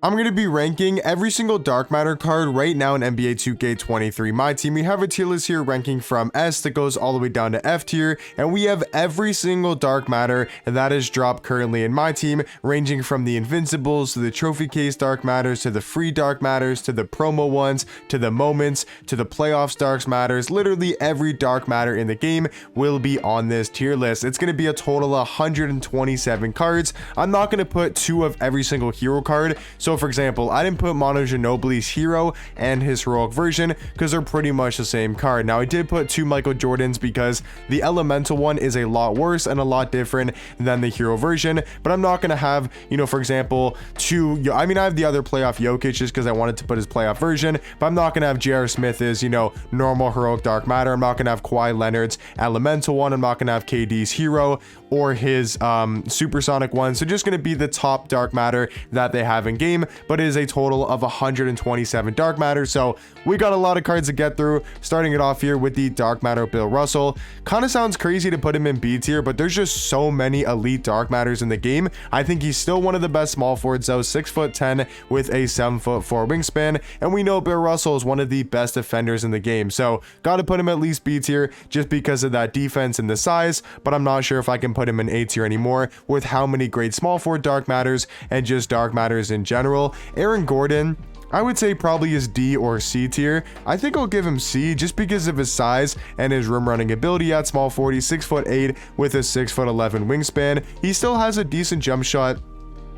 I'm going to be ranking every single dark matter card right now in NBA 2K23 My Team. We have a tier list here ranking from S that goes all the way down to F tier, and we have every single dark matter that is dropped currently in My Team, ranging from the Invincibles to the trophy case dark matters to the free dark matters to the promo ones to the moments to the playoffs dark matters. Literally every dark matter in the game will be on this tier list. It's going to be a total of 127 cards. I'm not going to put 2 of every single hero card. So for example, I didn't put Mono Ginobili's hero and his heroic version because they're pretty much the same card. Now I did put 2 Michael Jordans because the elemental one is a lot worse and a lot different than the hero version, but I'm not going to have, for example, I have the other playoff Jokic just because I wanted to put his playoff version, but I'm not going to have J.R. Smith's, normal heroic dark matter. I'm not going to have Kawhi Leonard's elemental one. I'm not going to have KD's hero or his supersonic one. So just going to be the top dark matter that they have in game, but it is a total of 127 dark matter. So we got a lot of cards to get through, starting it off here with the dark matter Bill Russell. Kind of sounds crazy to put him in B tier, but there's just so many elite dark matters in the game. I think he's still one of the best small forwards though, 6'10" with a 7'4" wingspan, and we know Bill Russell is one of the best defenders in the game, so got to put him at least B tier just because of that defense and the size, but I'm not sure if I can put him in A tier anymore with how many great small forward dark matters and just dark matters in general. Aaron Gordon, I would say probably is D or C tier. I think I'll give him C just because of his size and his rim running ability at small 40, 6'8" with a 6'11" wingspan. He still has a decent jump shot.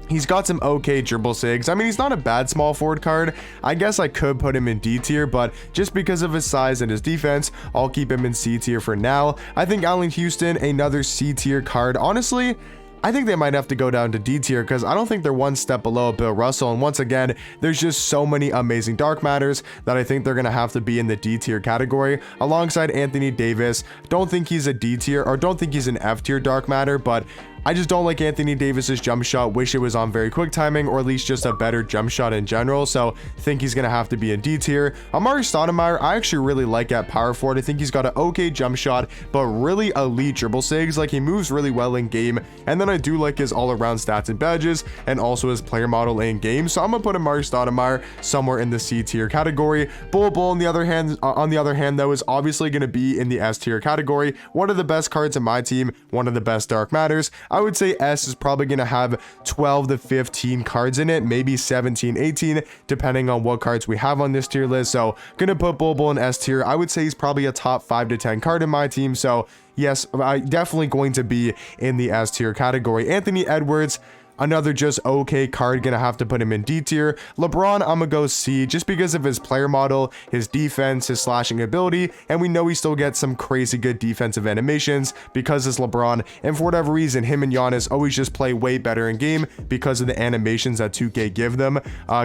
He's got some okay dribble sigs. He's not a bad small forward card. I guess I could put him in D tier, but just because of his size and his defense, I'll keep him in C tier for now. I think Allen Houston, another C tier card. Honestly, I think they might have to go down to D tier because I don't think they're one step below Bill Russell. And once again, there's just so many amazing dark matters that I think they're going to have to be in the D tier category alongside Anthony Davis. Don't think he's a D tier, or don't think he's an F tier dark matter, but I just don't like Anthony Davis's jump shot. Wish it was on very quick timing, or at least just a better jump shot in general. So think he's going to have to be in D tier. Amari Stoudemire, I actually really like at power forward. I think he's got an okay jump shot, but really elite dribble sigs. Like, he moves really well in game. And then I do like his all around stats and badges, and also his player model in game. So I'm going to put Amari Stoudemire somewhere in the C tier category. Bol Bol, on the other hand, though, is obviously going to be in the S tier category. One of the best cards in my team, one of the best dark matters. I would say S is probably going to have 12 to 15 cards in it, maybe 17, 18, depending on what cards we have on this tier list. So going to put Bol Bol in S tier. I would say he's probably a top 5 to 10 card in my team. So yes, definitely going to be in the S tier category. Anthony Edwards, another just okay card, gonna have to put him in D tier. LeBron, I'm gonna go C just because of his player model, his defense, his slashing ability, and we know he still gets some crazy good defensive animations because it's LeBron, and for whatever reason, him and Giannis always just play way better in game because of the animations that 2K give them.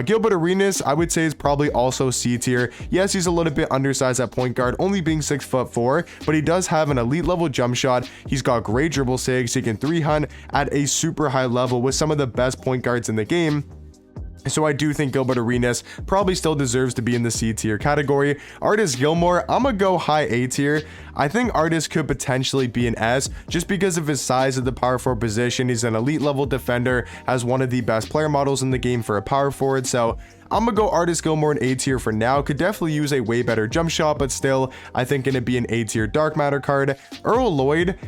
Gilbert Arenas, I would say, is probably also C tier. Yes, he's a little bit undersized at point guard, only being 6'4", but he does have an elite level jump shot. He's got great dribble sigs. He can 3-hunt at a super high level with some of the best point guards in the game. So I do think Gilbert Arenas probably still deserves to be in the C tier category. Artis Gilmore, I'm gonna go high A tier. I think Artis could potentially be an S just because of his size at the power forward position. He's an elite level defender, has one of the best player models in the game for a power forward. So I'm gonna go Artis Gilmore in A tier for now. Could definitely use a way better jump shot, but still, I think gonna be an A tier dark matter card. Earl Lloyd,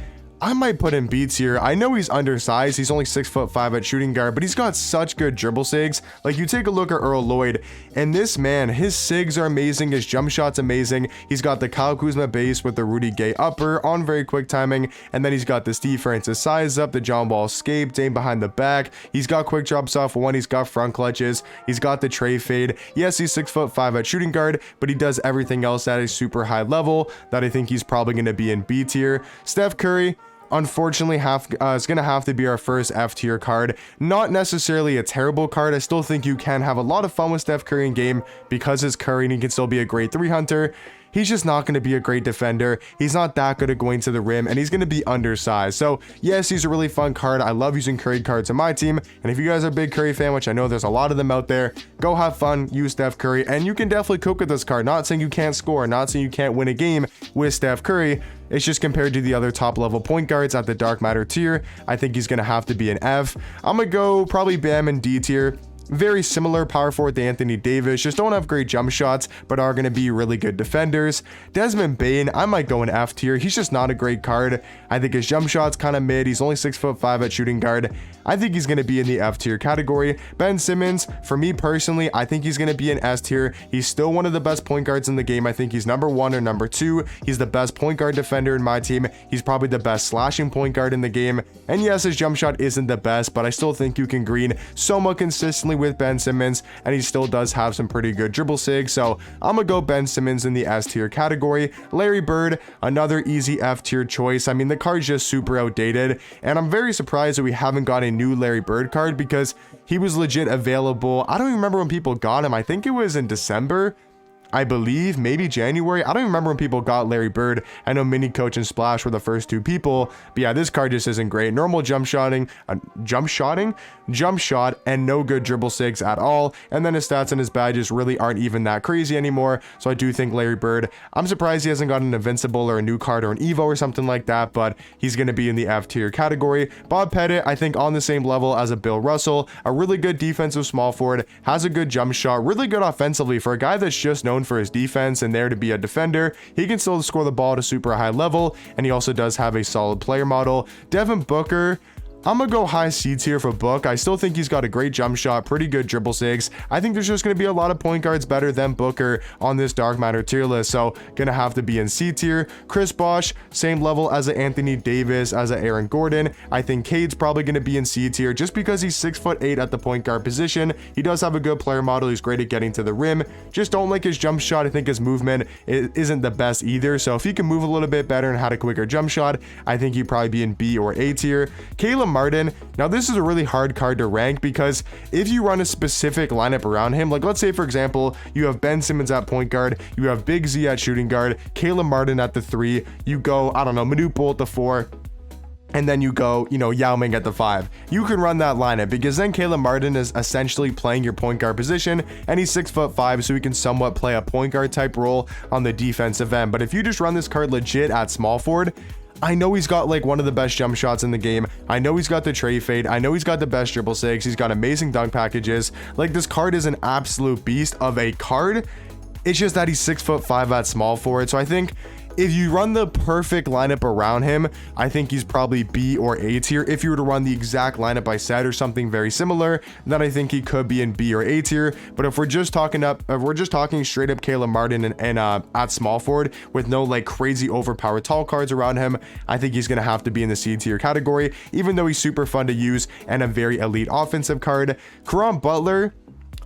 I might put in B tier. I know he's undersized. He's only 6'5" at shooting guard, but he's got such good dribble sigs. Like, you take a look at Earl Lloyd, and this man, his sigs are amazing. His jump shot's amazing. He's got the Kyle Kuzma base with the Rudy Gay upper on very quick timing, and then he's got the Steve Francis size up, the John Wall escape, Dame behind the back. He's got quick drops off one. He's got front clutches. He's got the tray fade. Yes, he's 6'5" at shooting guard, but he does everything else at a super high level that I think he's probably going to be in B tier. Steph Curry, unfortunately, is going to have to be our first F tier card. Not necessarily a terrible card. I still think you can have a lot of fun with Steph Curry in game because his Curry, and he can still be a great 3-hunter. He's just not going to be a great defender. He's not that good at going to the rim, and he's going to be undersized. So yes, he's a really fun card. I love using Curry cards in my team, and if you guys are a big Curry fan, which I know there's a lot of them out there, go have fun, use Steph Curry, and you can definitely cook with this card. Not saying you can't score, not saying you can't win a game with Steph Curry. It's just compared to the other top level point guards at the dark matter tier, I think he's going to have to be an F. I'm going to go probably Bam in D tier. very similar power forward to Anthony Davis, just don't have great jump shots, but are going to be really good defenders. Desmond Bane, I might go in F tier. He's just not a great card. I think his jump shot's kind of mid. He's only 6'5" at shooting guard. I think he's going to be in the F tier category. Ben Simmons, for me personally, I think he's going to be in S tier. He's still one of the best point guards in the game. I think he's number 1 or number 2. He's the best point guard defender in my team. He's probably the best slashing point guard in the game. And yes, his jump shot isn't the best, but I still think you can green somewhat consistently with Ben Simmons, and he still does have some pretty good dribble sig. So I'm gonna go Ben Simmons in the S tier category. Larry Bird, another easy F tier choice. I mean, the card's just super outdated, and I'm very surprised that we haven't got a new Larry Bird card because he was legit available. I don't even remember when people got him. I think it was in December, I believe, maybe January. I don't even remember when people got Larry Bird. I know Mini Coach and Splash were the first 2 people, but yeah, this card just isn't great. Normal jump shot, and no good dribble sigs at all. And then his stats and his badges really aren't even that crazy anymore. So I do think Larry Bird, I'm surprised he hasn't got an Invincible or a new card or an Evo or something like that, but he's going to be in the F tier category. Bob Pettit, I think on the same level as a Bill Russell, a really good defensive small forward, has a good jump shot, really good offensively for a guy that's just known for his defense and there to be a defender. He can still score the ball at a super high level, and he also does have a solid player model. Devin Booker, I'm gonna go high C tier for Book. I still think he's got a great jump shot, pretty good dribble sigs. I think there's just gonna be a lot of point guards better than Booker on this Dark Matter tier list, so gonna have to be in C tier. Chris Bosh, same level as a Anthony Davis, as a Aaron Gordon. I think Cade's probably gonna be in C tier just because he's 6'8" at the point guard position. He does have a good player model. He's great at getting to the rim. Just don't like his jump shot. I think his movement isn't the best either. So if he can move a little bit better and had a quicker jump shot, I think he'd probably be in B or A tier. Caleb Martin. Now this is a really hard card to rank because if you run a specific lineup around him, like let's say for example, you have Ben Simmons at point guard, you have Big Z at shooting guard, Caleb Martin at the 3, you go, I don't know, Manute Bol at the 4, and then you go, Yao Ming at the 5. You can run that lineup because then Caleb Martin is essentially playing your point guard position, and he's 6'5", so he can somewhat play a point guard type role on the defensive end. But if you just run this card legit at small forward, I know he's got like one of the best jump shots in the game. I know he's got the tray fade. I know he's got the best dribble sigs. He's got amazing dunk packages. Like, this card is an absolute beast of a card. It's just that he's 6'5" at small forward. So I think if you run the perfect lineup around him, I think he's probably B or A tier. If you were to run the exact lineup I said or something very similar, then I think he could be in B or A tier. But if we're just talking straight up Caleb Martin and at small forward with no like crazy overpowered tall cards around him, I think he's gonna have to be in the C tier category, even though he's super fun to use and a very elite offensive card. Caron Butler,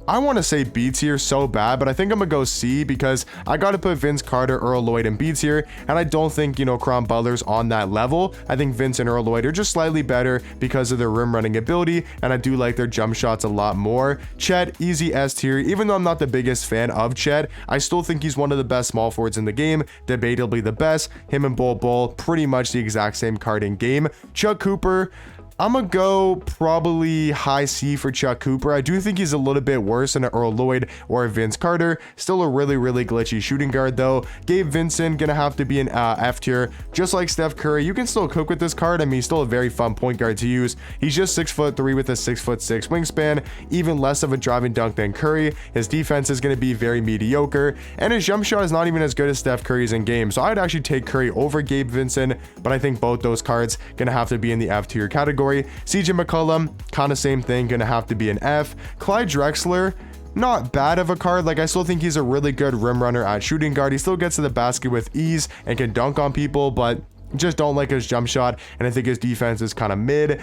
I want to say B tier so bad, but I think I'm gonna go C because I got to put Vince Carter, Earl Lloyd in B tier, and I don't think, Caron Butler's on that level. I think Vince and Earl Lloyd are just slightly better because of their rim running ability, and I do like their jump shots a lot more. Chet, easy S tier. Even though I'm not the biggest fan of Chet, I still think he's one of the best small forwards in the game, debatably the best. Him and Bol pretty much the exact same card in game. Chuck Cooper, I'm gonna go probably high C for Chuck Cooper. I do think he's a little bit worse than an Earl Lloyd or a Vince Carter. Still a really, really glitchy shooting guard though. Gabe Vincent gonna have to be an F tier. Just like Steph Curry, you can still cook with this card. I mean, he's still a very fun point guard to use. He's just 6'3" with a 6'6" wingspan, even less of a drive and dunk than Curry. His defense is gonna be very mediocre, and his jump shot is not even as good as Steph Curry's in game. So I'd actually take Curry over Gabe Vincent, but I think both those cards gonna have to be in the F tier category. CJ McCollum, kind of same thing, gonna have to be an F. Clyde Drexler, not bad of a card. Like, I still think he's a really good rim runner at shooting guard. He still gets to the basket with ease and can dunk on people, but just don't like his jump shot, and I think his defense is kind of mid.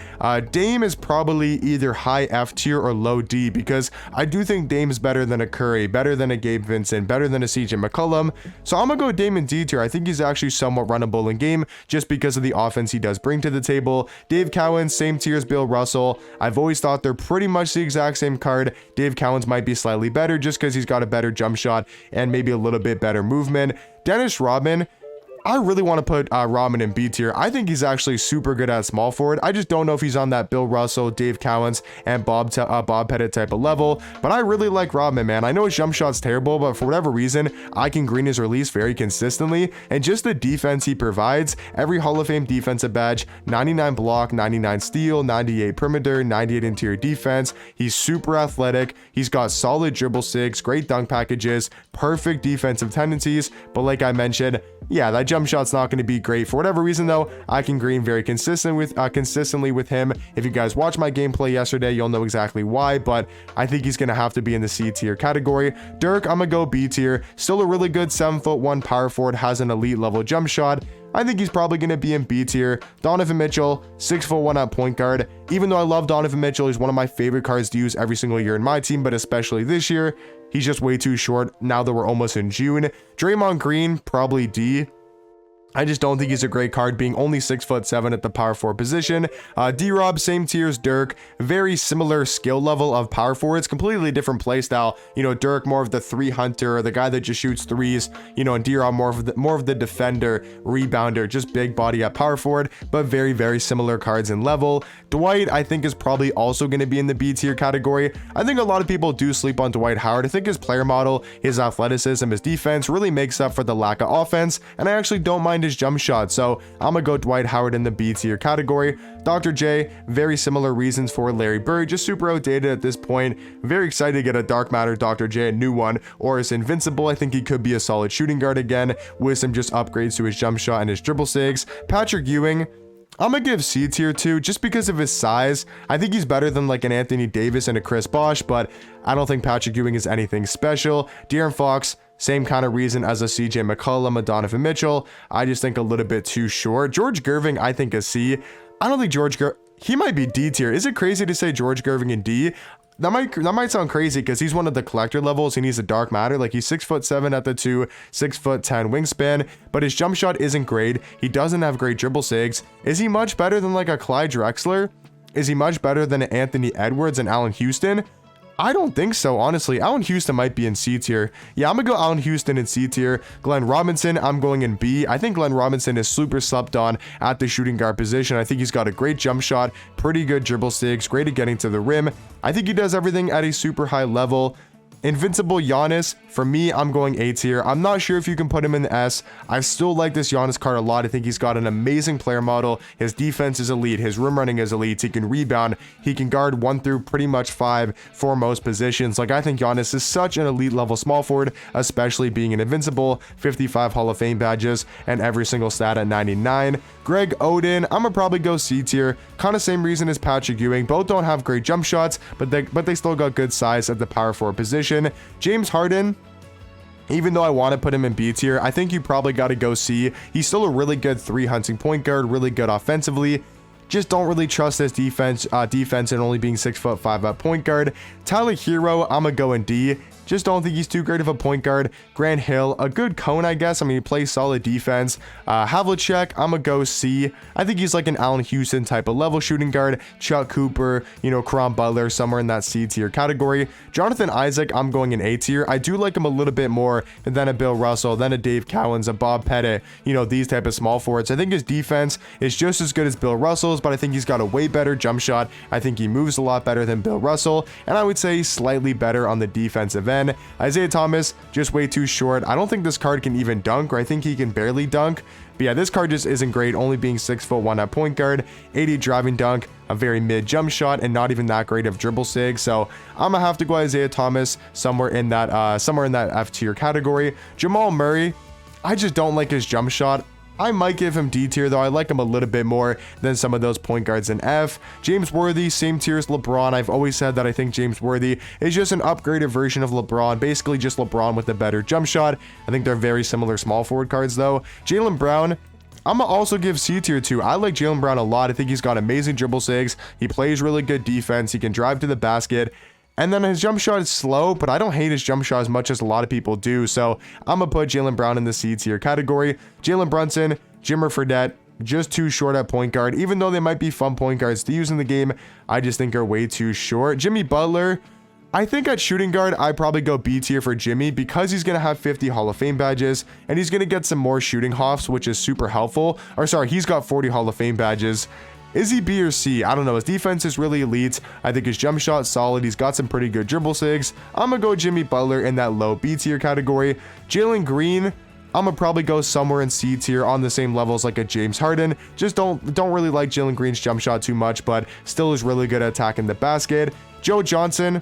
Dame is probably either high F tier or low D because I do think Dame's better than a Curry, better than a Gabe Vincent, better than a CJ McCollum. So I'm gonna go Dame in D tier. I think he's actually somewhat runnable in game just because of the offense he does bring to the table. Dave Cowan, same tier as Bill Russell. I've always thought they're pretty much the exact same card. Dave Cowan's might be slightly better just because he's got a better jump shot and maybe a little bit better movement. Dennis Rodman, I really want to put Rahman in B tier. I think he's actually super good at small forward. I just don't know if he's on that Bill Russell, Dave Cowens, and Bob Pettit type of level. But I really like Rahman, man. I know his jump shot's terrible, but for whatever reason, I can green his release very consistently. And just the defense he provides, every Hall of Fame defensive badge, 99 block, 99 steal, 98 perimeter, 98 interior defense. He's super athletic. He's got solid dribble sigs, great dunk packages, perfect defensive tendencies. But like I mentioned, yeah, that jump shot's not going to be great. For whatever reason, though, I can green very consistently with him. If you guys watched my gameplay yesterday, you'll know exactly why, but I think he's going to have to be in the C tier category. Dirk, I'm going to go B tier. Still a really good 7'1" power forward, has an elite level jump shot. I think he's probably going to be in B tier. Donovan Mitchell, 6'1" at point guard. Even though I love Donovan Mitchell, he's one of my favorite cards to use every single year in my team, but especially this year. He's just way too short now that we're almost in June. Draymond Green, probably D. I just don't think he's a great card, being only 6'7" at the power forward position. D-Rob, same tier as Dirk, very similar skill level of power forwards, completely different play style. You know, Dirk more of the three hunter, the guy that just shoots threes. You know, and D-Rob more of the defender, rebounder, just big body at power forward, but very, very similar cards in level. Dwight, I think, is probably also going to be in the B tier category. I think a lot of people do sleep on Dwight Howard. I think his player model, his athleticism, his defense really makes up for the lack of offense, and I actually don't mind his jump shot, so I'm gonna go Dwight Howard in the B tier category. Dr. J, very similar reasons for Larry Bird, just super outdated at this point. Very excited to get a Dark Matter Dr. J, a new one, or is Invincible. I think he could be a solid shooting guard again with some just upgrades to his jump shot and his dribble sigs. Patrick Ewing, I'm gonna give C tier too, just because of his size. I think he's better than like an Anthony Davis and a Chris Bosh, but I don't think Patrick Ewing is anything special. De'Aaron Fox, same kind of reason as a CJ McCollum, a Donovan Mitchell. I just think a little bit too short. George Gerving, I think a C. I don't think he might be D tier. Is it crazy to say George Gerving in D? That might sound crazy because he's one of the collector levels. He needs a dark matter. Like, he's 6'7" at the 2, 6'10" wingspan, but his jump shot isn't great. He doesn't have great dribble sigs. Is he much better than like a Clyde Drexler? Is he much better than Anthony Edwards and Allen Houston? I don't think so, honestly. Allen Houston might be in C tier. Yeah, I'm gonna go Allen Houston in C tier. Glenn Robinson, I'm going in B. I think Glenn Robinson is super slept on at the shooting guard position. I think he's got a great jump shot, pretty good dribble sigs, great at getting to the rim. I think he does everything at a super high level. Invincible Giannis, for me, I'm going A tier. I'm not sure if you can put him in the S. I still like this Giannis card a lot. I think he's got an amazing player model. His defense is elite. His rim running is elite. He can rebound. He can guard 1 through pretty much 5 for most positions. Like, I think Giannis is such an elite level small forward, especially being an invincible, 55 Hall of Fame badges, and every single stat at 99. Greg Oden, I'm gonna probably go C tier. Kind of same reason as Patrick Ewing. Both don't have great jump shots, but they still got good size at the power forward position. James Harden, even though I want to put him in B tier, I think you probably got to go C. He's still a really good 3 hunting point guard, really good offensively. Just don't really trust his defense and only being 6'5" at point guard. Tyler Hero, I'm gonna go in D. Just don't think he's too great of a point guard. Grant Hill, a good cone, I guess. I mean, he plays solid defense. Havlicek, I'm gonna go C. I think he's like an Allen Houston type of level shooting guard. Chuck Cooper, you know, Caron Butler, somewhere in that C tier category. Jonathan Isaac, I'm going in A tier. I do like him a little bit more than a Bill Russell, than a Dave Cowens, a Bob Pettit, you know, these type of small forwards. I think his defense is just as good as Bill Russell's, but I think he's got a way better jump shot. I think he moves a lot better than Bill Russell, and I would say slightly better on the defensive end. Isaiah Thomas, just way too short. I don't think this card can even dunk, or I think he can barely dunk. But yeah, this card just isn't great, only being 6'1" at point guard, 80 driving dunk, a very mid jump shot, and not even that great of dribble sig. So I'm gonna have to go Isaiah Thomas somewhere in that F tier category. Jamal Murray, I just don't like his jump shot. I might give him D tier, though. I like him a little bit more than some of those point guards in F. James Worthy, same tier as LeBron. I've always said that I think James Worthy is just an upgraded version of LeBron, basically just LeBron with a better jump shot. I think they're very similar small forward cards, though. Jaylen Brown, I'm gonna also give C tier too. I like Jaylen Brown a lot. I think he's got amazing dribble sigs. He plays really good defense. He can drive to the basket. And then his jump shot is slow, but I don't hate his jump shot as much as a lot of people do. So I'm going to put Jaylen Brown in the C tier category. Jalen Brunson, Jimmer Fredette, just too short at point guard. Even though they might be fun point guards to use in the game, I just think are way too short. Jimmy Butler, I think at shooting guard, I'd probably go B tier for Jimmy because he's going to have 50 Hall of Fame badges and he's going to get some more shooting hoffs, which is super helpful. Or sorry, he's got 40 Hall of Fame badges. Is he B or C? I don't know. His defense is really elite. I think his jump shot's solid. He's got some pretty good dribble sigs. I'm going to go Jimmy Butler in that low B tier category. Jalen Green, I'm gonna probably go somewhere in C tier on the same levels like a James Harden. Just don't really like Jalen Green's jump shot too much, but still is really good at attacking the basket. Joe Johnson,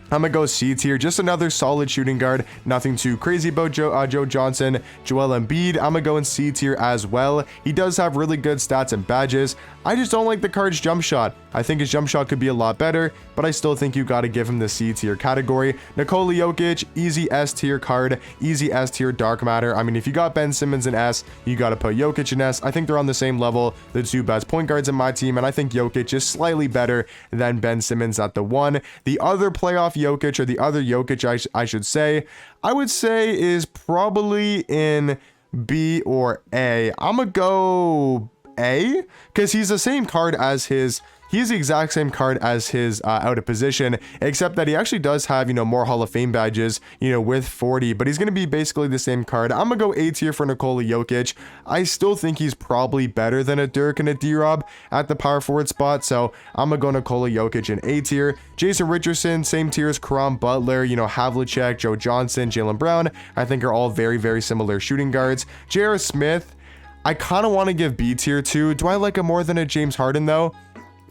I'm gonna go C tier, just another solid shooting guard. Nothing too crazy about Joe Johnson. Joel Embiid, I'm gonna go in C tier as well. He does have really good stats and badges. I just don't like the card's jump shot. I think his jump shot could be a lot better, but I still think you got to give him the C tier category. Nikola Jokic, easy S tier card, easy S tier dark matter. I mean, if you got Ben Simmons in S, you got to put Jokic in S. I think they're on the same level, the two best point guards in my team, and I think Jokic is slightly better than Ben Simmons at the 1. The other playoff Jokic, or the other Jokic, I should say, I would say is probably in B or A. I'm gonna go A because he's the same card as his. He's the exact same card as his out of position, except that he actually does have, more Hall of Fame badges, with 40, but he's going to be basically the same card. I'm going to go A tier for Nikola Jokic. I still think he's probably better than a Dirk and a D-Rob at the power forward spot, so I'm going to go Nikola Jokic in A tier. Jason Richardson, same tier as Karam Butler, Havlicek, Joe Johnson, Jaylen Brown, I think are all very, very similar shooting guards. J.R. Smith, I kind of want to give B tier to. Do I like him more than a James Harden though?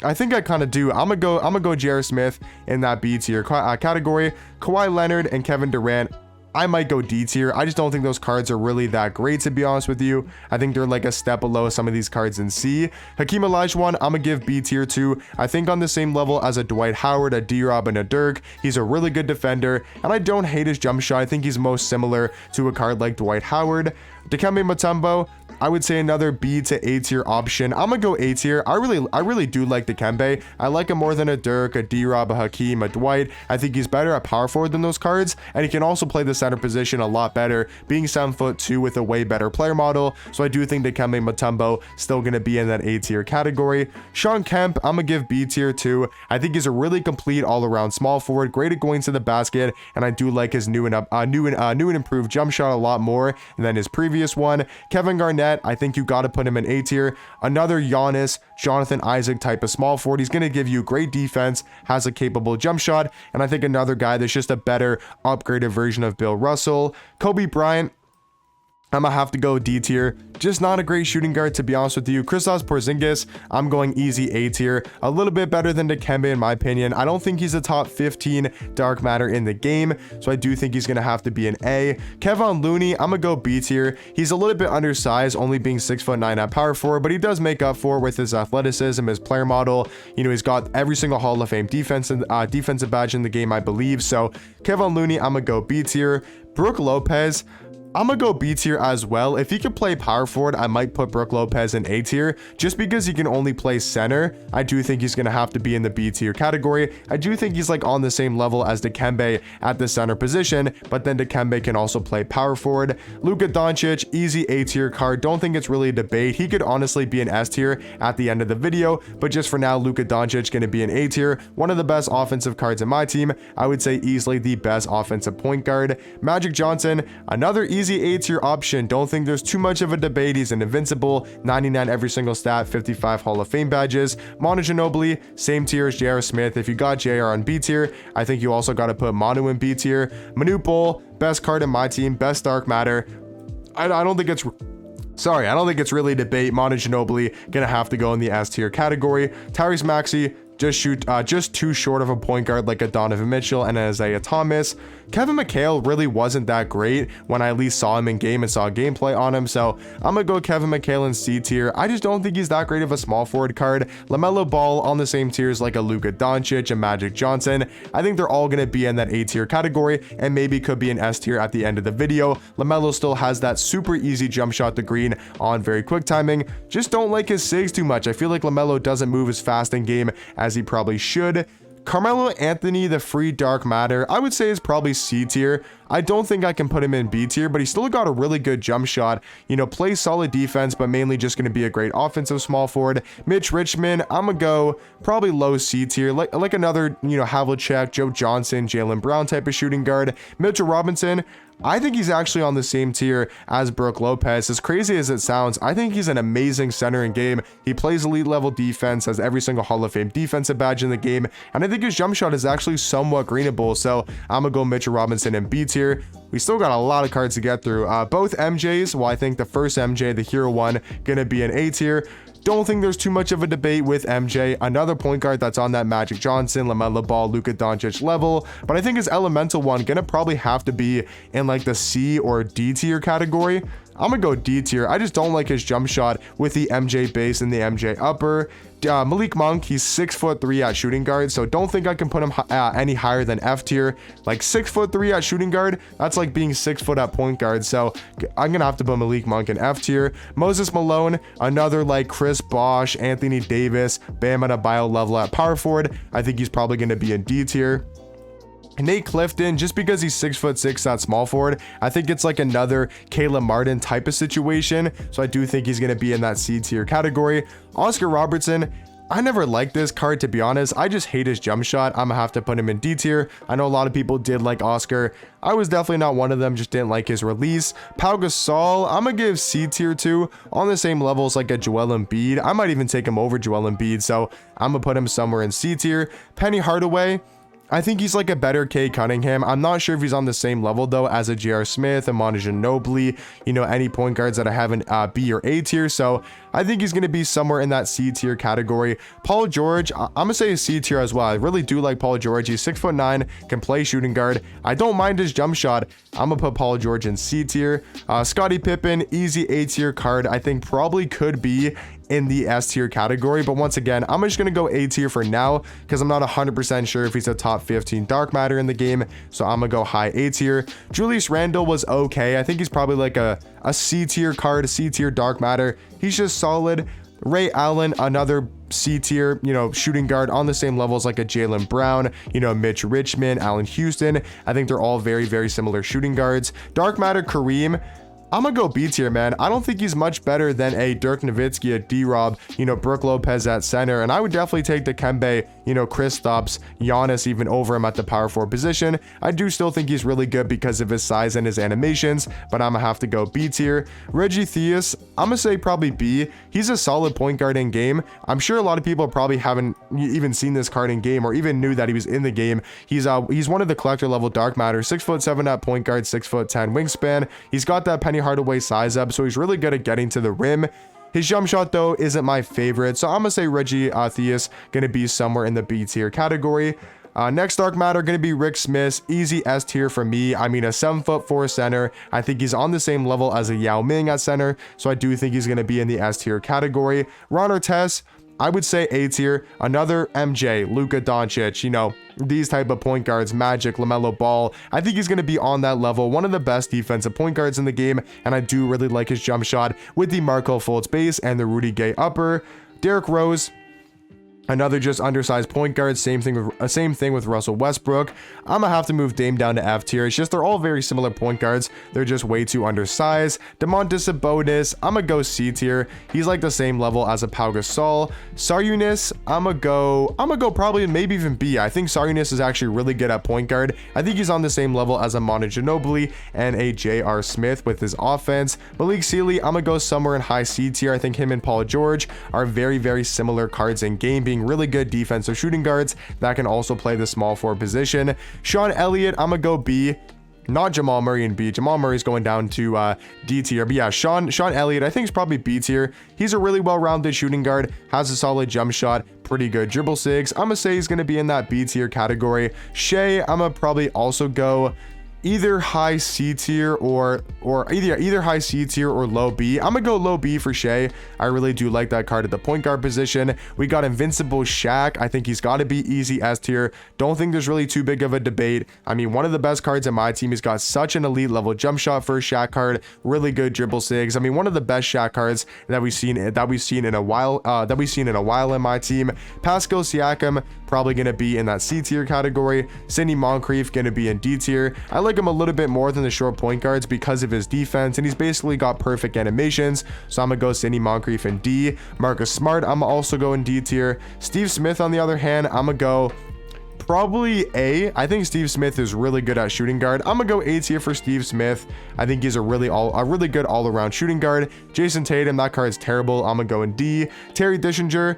I think I kind of do. I'm gonna go J.R. Smith in that B tier category. Kawhi Leonard and Kevin Durant, I might go D tier. I just don't think those cards are really that great, to be honest with you. I think they're like a step below some of these cards in C. Hakeem Olajuwon, I'm gonna give B tier to. I think on the same level as a Dwight Howard, a D-Rob, and a Dirk. He's a really good defender, and I don't hate his jump shot. I think he's most similar to a card like Dwight Howard. Dikembe Mutombo, I would say another B to A tier option. I'm gonna go A tier. I really do like Dikembe. I like him more than a Dirk, a D-Rob, a Hakeem, a Dwight. I think he's better at power forward than those cards, and he can also play the center position a lot better, being 7'2" with a way better player model. So I do think Dikembe Mutombo still gonna be in that A tier category. Shawn Kemp, I'm gonna give B tier too. I think he's a really complete all-around small forward, great at going to the basket, and I do like his new and improved jump shot a lot more than his previous one. Kevin Garnett, I think you got to put him in A tier. Another Giannis, Jonathan Isaac type of small forward. He's going to give you great defense, has a capable jump shot, and I think another guy that's just a better upgraded version of Bill Russell. Kobe Bryant, I'm gonna have to go D tier. Just not a great shooting guard, to be honest with you. Kristaps Porzingis, I'm going easy A tier. A little bit better than Dikembe in my opinion. I don't think he's a top 15 dark matter in the game, so I do think he's gonna have to be an A. Kevon Looney, I'm gonna go B tier. He's a little bit undersized, only being 6'9" at power forward, but he does make up for with his athleticism, his player model. He's got every single Hall of Fame defensive badge in the game, I believe. So Kevon Looney, I'm gonna go B tier. Brook Lopez, I'm gonna go B tier as well. If he could play power forward, I might put Brook Lopez in A tier. Just because he can only play center, I do think he's gonna have to be in the B tier category. I do think he's like on the same level as Dikembe at the center position, but then Dikembe can also play power forward. Luka Doncic, easy A tier card. Don't think it's really a debate. He could honestly be an S tier at the end of the video, but just for now, Luka Doncic gonna be an A tier. One of the best offensive cards in my team. I would say easily the best offensive point guard. Magic Johnson, another easy A tier option. Don't think there's too much of a debate. He's an invincible, 99 every single stat, 55 Hall of Fame badges. Manu Ginobili, same tier as J.R. Smith. If you got JR on B tier, I think you also got to put Manu in B tier. Manute Bol, best card in my team, best dark matter. I don't think it's really a debate. Manu Ginobili gonna have to go in the S tier category. Tyrese Maxey, just too short of a point guard like a Donovan Mitchell and Isaiah Thomas. Kevin McHale really wasn't that great when I at least saw him in game and saw gameplay on him, so I'm gonna go Kevin McHale in C tier. I just don't think he's that great of a small forward card. LaMelo Ball on the same tiers like a Luka Doncic and Magic Johnson. I think they're all gonna be in that A tier category and maybe could be an S tier at the end of the video. LaMelo still has that super easy jump shot to green on very quick timing. Just don't like his sigs too much. I feel like LaMelo doesn't move as fast in game as he probably should. Carmelo Anthony, the free dark matter, I would say is probably C tier. I don't think I can put him in B tier, but he's still got a really good jump shot, you know, plays solid defense, but mainly just going to be a great offensive small forward. Mitch Richmond, I'm gonna go probably low C tier, like another, you know, Havlicek, Joe Johnson, Jaylen Brown type of shooting guard. Mitchell Robinson, I think he's actually on the same tier as Brook Lopez. As crazy as it sounds, I think he's an amazing center in game. He plays elite level defense, has every single Hall of Fame defensive badge in the game, and I think his jump shot is actually somewhat greenable. So I'm gonna go Mitchell Robinson in B tier. We still got a lot of cards to get through. Both MJs, well, I think the first MJ, the Hero one, gonna be an A tier. Don't think there's too much of a debate with MJ, another point guard that's on that Magic Johnson, LaMelo Ball, Luka Doncic level, but I think his elemental one gonna probably have to be in like the C or D tier category. I'm gonna go D tier. I just don't like his jump shot with the MJ base and the MJ upper. Malik Monk, he's 6'3" at shooting guard, so don't think I can put him any higher than F tier. Like 6'3" at shooting guard, that's like being 6 foot at point guard, so I'm gonna have to put Malik Monk in F tier. Moses Malone, another like Chris Bosh, Anthony Davis, Bam Adebayo level at power forward. I think he's probably gonna be in D tier. Nate Clifton, just because he's 6'6" at small forward, I think it's like another Caleb Martin type of situation. So I do think he's going to be in that C tier category. Oscar Robertson, I never liked this card, to be honest. I just hate his jump shot. I'm gonna have to put him in D tier. I know a lot of people did like Oscar. I was definitely not one of them, just didn't like his release. Pau Gasol, I'm gonna give C tier to, on the same levels like a Joel Embiid. I might even take him over Joel Embiid, so I'm gonna put him somewhere in C tier. Penny Hardaway, I think he's like a better Cade Cunningham. I'm not sure if he's on the same level though as a J.R. Smith, a Manu Ginobili, you know, any point guards that I have in B or A tier. So I think he's going to be somewhere in that C tier category. Paul George, I'm going to say a C tier as well. I really do like Paul George. He's 6'9", can play shooting guard. I don't mind his jump shot. I'm going to put Paul George in C tier. Scottie Pippen, easy A tier card. I think probably could be in the S tier category, but once again, I'm just gonna go A tier for now because I'm not 100% sure if he's a top 15 dark matter in the game, so I'm gonna go high A tier. Julius Randle was okay. I think he's probably like a C tier card, a C tier dark matter. He's just solid. Ray Allen, another C tier, you know, shooting guard on the same levels like a Jaylen Brown, you know, Mitch Richmond, Allen Houston. I think they're all very, very similar shooting guards. Dark matter Kareem, I'm gonna go B tier, man. I don't think he's much better than a Dirk Nowitzki, a D-Rob, you know, Brook Lopez at center, and I would definitely take the Kembe, you know, Kristaps, Giannis even over him at the power forward position. I do still think he's really good because of his size and his animations, but I'm gonna have to go B tier. Reggie Theus, I'm gonna say probably B. He's a solid point guard in game. I'm sure a lot of people probably haven't even seen this card in game or even knew that he was in the game. He's one of the collector level dark matter, 6'7" at point guard, 6'10" wingspan. He's got that Penny Hardaway size up, so he's really good at getting to the rim. His jump shot though isn't my favorite, so I'm gonna say Reggie Theus gonna be somewhere in the B tier category. Next dark matter gonna be Rick Smith, easy S tier for me. I mean, a 7'4" center. I think he's on the same level as a Yao Ming at center, so I do think he's gonna be in the S tier category. Ron Artest, I would say A tier. Another MJ, Luka Doncic, you know, these type of point guards, Magic, LaMelo Ball. I think he's going to be on that level, one of the best defensive point guards in the game, and I do really like his jump shot with the Marco Fultz base and the Rudy Gay upper. Derrick Rose, another just undersized point guard, same thing with Russell Westbrook. I'm gonna have to move Dame down to F tier. It's just they're all very similar point guards. They're just way too undersized. Domantas Sabonis, I'm gonna go C tier. He's like the same level as a Pau Gasol. Sarunas, I'm gonna go probably maybe even B. I think Sarunas is actually really good at point guard. I think he's on the same level as a Manu Ginobili and a J.R. Smith with his offense. Malik Sealy, I'm gonna go somewhere in high C tier. I think him and Paul George are very, very similar cards in game, being really good defensive shooting guards that can also play the small forward position. Sean Elliott, I'm gonna go B. Not Jamal Murray in B. Jamal Murray's going down to D tier. But yeah, Sean Elliott, I think is probably B tier. He's a really well-rounded shooting guard, has a solid jump shot, pretty good dribble sigs. I'm gonna say he's gonna be in that B tier category. Shea, I'm gonna probably also go either high C tier or either high C tier or low B. I'm gonna go low B for Shea. I really do like that card at the point guard position. We got Invincible Shaq. I think he's got to be easy S tier. Don't think there's really too big of a debate. I mean, one of the best cards in my team. He's got such an elite level jump shot for a Shaq card. Really good dribble sigs. I mean, one of the best Shaq cards that we've seen in a while in my team. Pascal Siakam probably gonna be in that C tier category. Sidney Moncrief gonna be in D tier. I like like him a little bit more than the short point guards because of his defense, and he's basically got perfect animations. So I'm gonna go Sidney Moncrief in D. Marcus Smart, I'm gonna also go in D tier. Steve Smith, on the other hand, I'm gonna go probably A. I think Steve Smith is really good at shooting guard. I'm gonna go A tier for Steve Smith. I think he's a really good all-around shooting guard. Jason Tatum, that card is terrible. I'm gonna go in D. Terry Dishinger,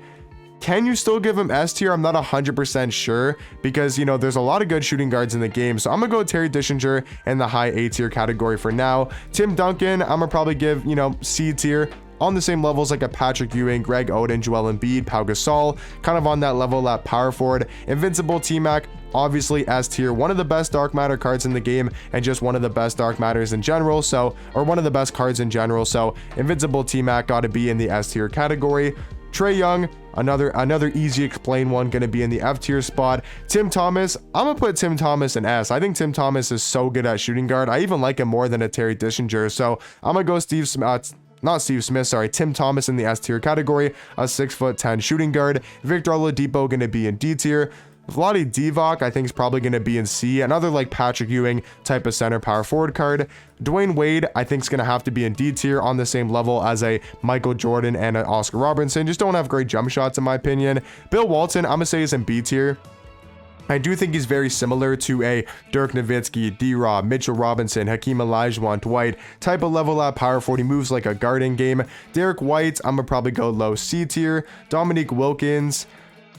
can you still give him S tier? I'm not 100% sure because, you know, there's a lot of good shooting guards in the game. So I'm gonna go Terry Dishinger in the high A tier category for now. Tim Duncan, I'm gonna probably give, you know, C tier, on the same levels like a Patrick Ewing, Greg Oden, Joel Embiid, Pau Gasol, kind of on that level at power forward. Invincible T-Mac, obviously S tier, one of the best dark matter cards in the game and just one of the best dark matters in general. So, or one of the best cards in general. So Invincible T-Mac got to be in the S tier category. Trae Young, another easy explain one, gonna be in the F tier spot. Tim Thomas, I'm gonna put Tim Thomas in S. I think Tim Thomas is so good at shooting guard. I even like him more than a Terry Dishinger. So I'm gonna go Tim Thomas in the S tier category, a 6'10" shooting guard. Victor Oladipo gonna be in D tier. Vlade Divac, I think, is probably going to be in C. Another like Patrick Ewing type of center power forward card. Dwayne Wade, I think, is going to have to be in D tier on the same level as a Michael Jordan and an Oscar Robertson. Just don't have great jump shots, in my opinion. Bill Walton, I'm going to say, is in B tier. I do think he's very similar to a Dirk Nowitzki, D-Rob, Mitchell Robinson, Hakeem Olajuwon, Dwight type of level at power forward. He moves like a guarding game. Derek White, I'm going to probably go low C tier. Dominique Wilkins,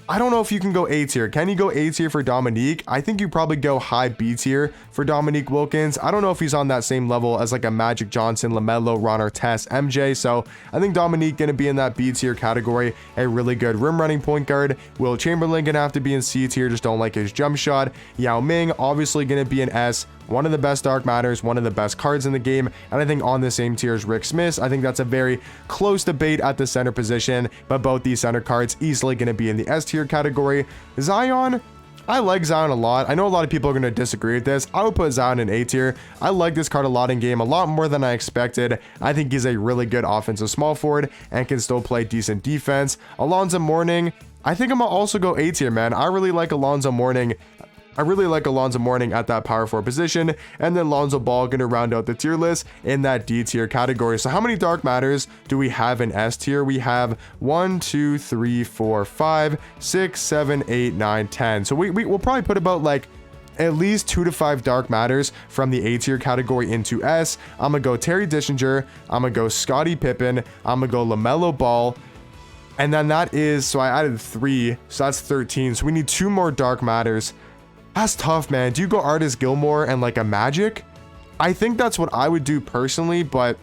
I don't know if you can go A tier. Can you go A tier for Dominique? I think you probably go high B tier for Dominique Wilkins. I don't know if he's on that same level as like a Magic Johnson, LaMelo, Ron Artest, MJ. So I think Dominique gonna be in that B tier category. A really good rim running point guard. Will Chamberlain gonna have to be in C tier. Just don't like his jump shot. Yao Ming obviously gonna be in S. One of the best dark matters, one of the best cards in the game, and I think on the same tier as Rick Smith. I think that's a very close debate at the center position, but both these center cards easily going to be in the S tier category. Zion, I like Zion a lot. I know a lot of people are going to disagree with this. I would put Zion in A tier. I like this card a lot in game, a lot more than I expected. I think he's a really good offensive small forward and can still play decent defense. Alonzo Mourning, I think I'm going to also go A tier, man. I really like Alonzo Mourning. At that power forward position, and then Lonzo Ball gonna round out the tier list in that D tier category. So how many dark matters do we have in S tier? We have 1, 2, 3, 4, 5, 6, 7, 8, 9, 10. So we'll probably put about like at least 2 to 5 dark matters from the A tier category into S. I'm gonna go Terry Dishinger, I'm gonna go Scottie Pippen, I'm gonna go LaMelo Ball. And then that is, so I added 3, so that's 13. So we need 2 more dark matters. That's tough, man. Do you go Artis Gilmore and like a Magic? I think that's what I would do personally, but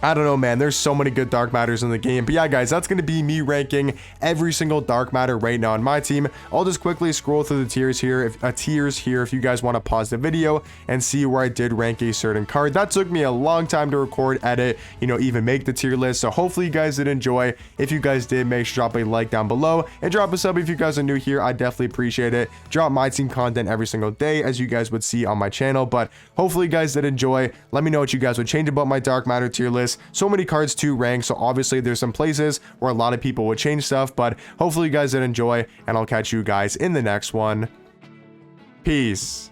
I don't know, man. There's so many good dark matters in the game. But yeah, guys, that's going to be me ranking every single dark matter right now on my team. I'll just quickly scroll through the tiers here. If you guys want to pause the video and see where I did rank a certain card. That took me a long time to record, edit, even make the tier list. So hopefully you guys did enjoy. If you guys did, make sure to drop a like down below and drop a sub if you guys are new here. I definitely appreciate it. Drop my team content every single day, as you guys would see on my channel. But hopefully you guys did enjoy. Let me know what you guys would change about my dark matter tier list. So many cards to rank, so obviously there's some places where a lot of people would change stuff, but hopefully you guys did enjoy, and I'll catch you guys in the next one. Peace.